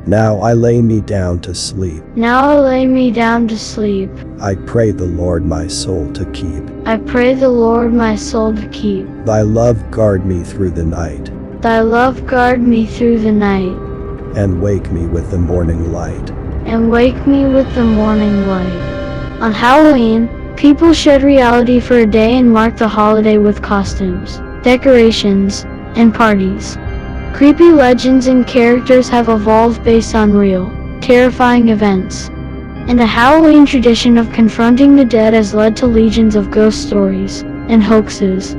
Now I lay me down to sleep. Now I lay me down to sleep. I pray the Lord my soul to keep. I pray the Lord my soul to keep. Thy love guard me through the night, Thy love guard me through the night, and wake me with the morning light. and wake me with the morning light. On Halloween, people shed reality for a day and mark the holiday with costumes, decorations, and parties. Creepy legends and characters have evolved based on real, terrifying events. And the Halloween tradition of confronting the dead has led to legions of ghost stories and hoaxes.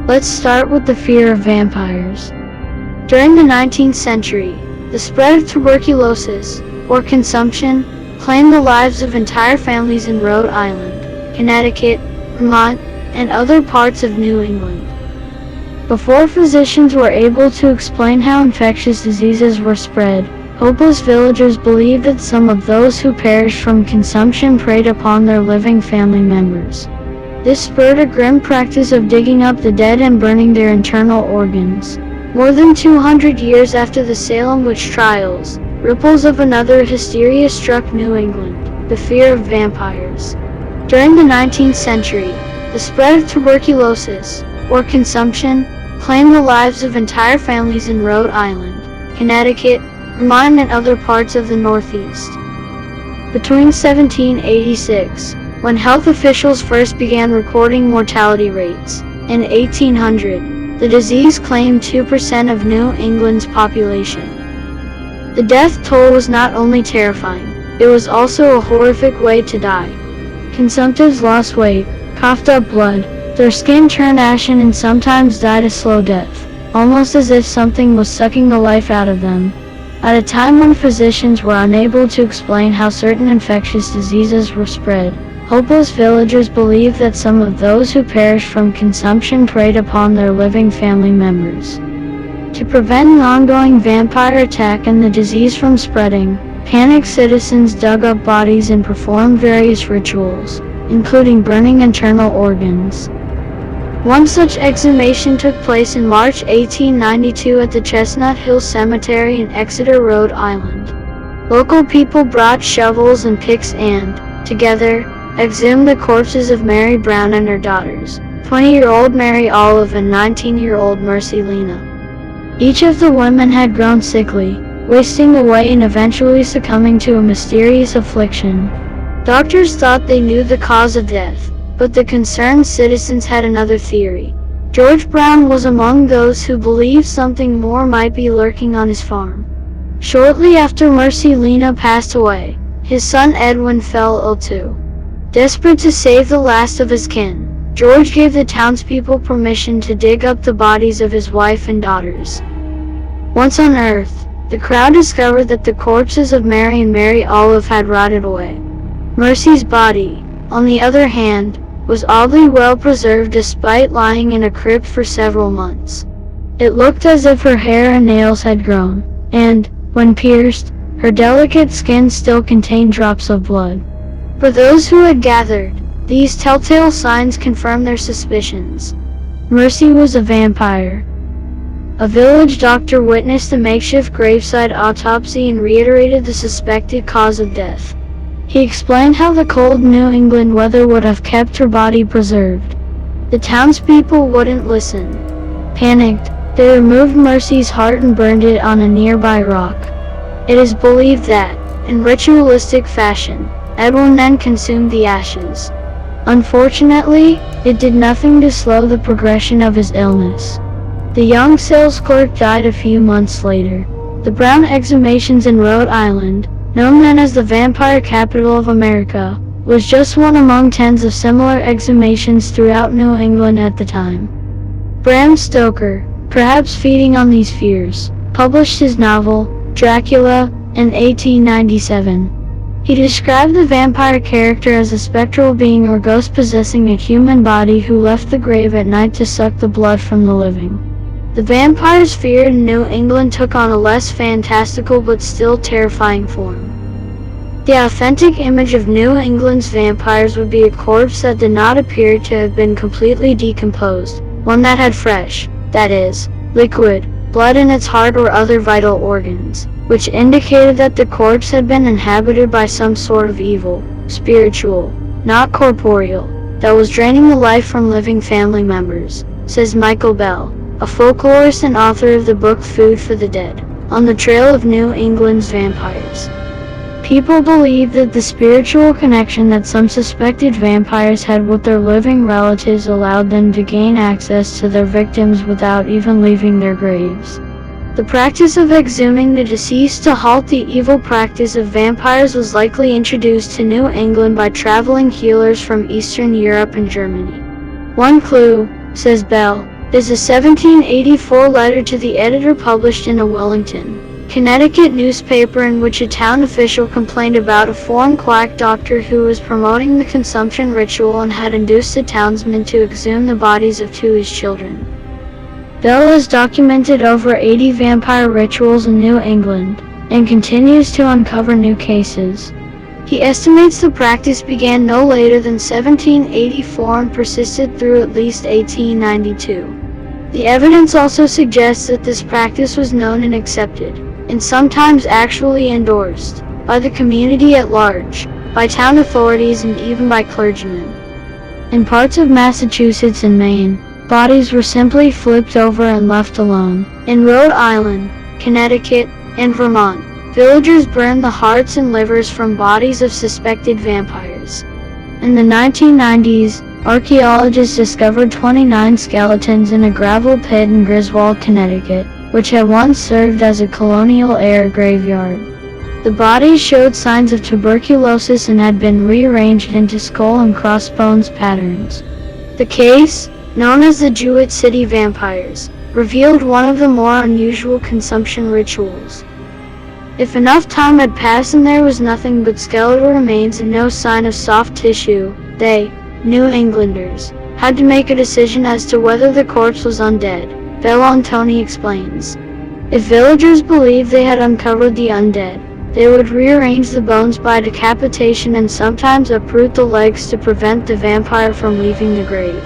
Let's start with the fear of vampires. During the 19th century, the spread of tuberculosis, or consumption, claimed the lives of entire families in Rhode Island, Connecticut, Vermont, and other parts of New England. Before physicians were able to explain how infectious diseases were spread, hopeless villagers believed that some of those who perished from consumption preyed upon their living family members. This spurred a grim practice of digging up the dead and burning their internal organs. More than 200 years after the Salem witch trials, ripples of another hysteria struck New England, the fear of vampires. During the 19th century, the spread of tuberculosis, or consumption, claimed the lives of entire families in Rhode Island, Connecticut, Vermont, and other parts of the Northeast. Between 1786, when health officials first began recording mortality rates, and 1800, the disease claimed 2% of New England's population. The death toll was not only terrifying, it was also a horrific way to die. Consumptives lost weight, coughed up blood, their skin turned ashen, and sometimes died a slow death, almost as if something was sucking the life out of them. At a time when physicians were unable to explain how certain infectious diseases were spread, hopeless villagers believed that some of those who perished from consumption preyed upon their living family members. To prevent an ongoing vampire attack and the disease from spreading, panicked citizens dug up bodies and performed various rituals, including burning internal organs. One such exhumation took place in March 1892 at the Chestnut Hill Cemetery in Exeter, Rhode Island. Local people brought shovels and picks and, together, exhumed the corpses of Mary Brown and her daughters, 20-year-old Mary Olive and 19-year-old Mercy Lena. Each of the women had grown sickly, wasting away and eventually succumbing to a mysterious affliction. Doctors thought they knew the cause of death, but the concerned citizens had another theory. George Brown was among those who believed something more might be lurking on his farm. Shortly after Mercy Lena passed away, his son Edwin fell ill too. Desperate to save the last of his kin, George gave the townspeople permission to dig up the bodies of his wife and daughters. Once on Earth, the crowd discovered that the corpses of Mary and Mary Olive had rotted away. Mercy's body, on the other hand, was oddly well preserved despite lying in a crypt for several months. It looked as if her hair and nails had grown, and, when pierced, her delicate skin still contained drops of blood. For those who had gathered, these telltale signs confirmed their suspicions. Mercy was a vampire. A village doctor witnessed the makeshift graveside autopsy and reiterated the suspected cause of death. He explained how the cold New England weather would have kept her body preserved. The townspeople wouldn't listen. Panicked, they removed Mercy's heart and burned it on a nearby rock. It is believed that, in ritualistic fashion, Edwin then consumed the ashes. Unfortunately, it did nothing to slow the progression of his illness. The young sales clerk died a few months later. The Brown exhumations in Rhode Island, known then as the vampire capital of America, was just one among tens of similar exhumations throughout New England at the time. Bram Stoker, perhaps feeding on these fears, published his novel, Dracula, in 1897. He described the vampire character as a spectral being or ghost possessing a human body who left the grave at night to suck the blood from the living. The vampires feared in New England took on a less fantastical but still terrifying form. The authentic image of New England's vampires would be a corpse that did not appear to have been completely decomposed, one that had fresh, that is, liquid, blood in its heart or other vital organs, which indicated that the corpse had been inhabited by some sort of evil, spiritual, not corporeal, that was draining the life from living family members, says Michael Bell, a folklorist and author of the book Food for the Dead, on the trail of New England's vampires. People believe that the spiritual connection that some suspected vampires had with their living relatives allowed them to gain access to their victims without even leaving their graves. The practice of exhuming the deceased to halt the evil practice of vampires was likely introduced to New England by traveling healers from Eastern Europe and Germany. One clue, says Bell, is a 1784 letter to the editor published in a Wellington, Connecticut newspaper in which a town official complained about a foreign quack doctor who was promoting the consumption ritual and had induced the townsmen to exhume the bodies of two of his children. Bell has documented over 80 vampire rituals in New England, and continues to uncover new cases. He estimates the practice began no later than 1784 and persisted through at least 1892. The evidence also suggests that this practice was known and accepted, and sometimes actually endorsed, by the community at large, by town authorities and even by clergymen. In parts of Massachusetts and Maine, bodies were simply flipped over and left alone. In Rhode Island, Connecticut, and Vermont, villagers burned the hearts and livers from bodies of suspected vampires. In the 1990s, archaeologists discovered 29 skeletons in a gravel pit in Griswold, Connecticut, which had once served as a colonial-era graveyard. The bodies showed signs of tuberculosis and had been rearranged into skull and crossbones patterns. The case, known as the Jewett City Vampires, revealed one of the more unusual consumption rituals. If enough time had passed and there was nothing but skeletal remains and no sign of soft tissue, they, New Englanders, had to make a decision as to whether the corpse was undead. Bellantoni explains. If villagers believed they had uncovered the undead, they would rearrange the bones by decapitation and sometimes uproot the legs to prevent the vampire from leaving the grave.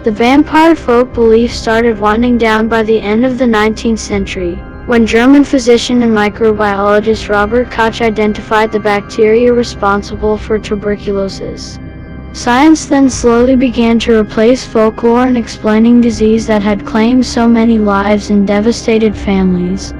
The vampire folk belief started winding down by the end of the 19th century, when German physician and microbiologist Robert Koch identified the bacteria responsible for tuberculosis. Science then slowly began to replace folklore in explaining disease that had claimed so many lives and devastated families.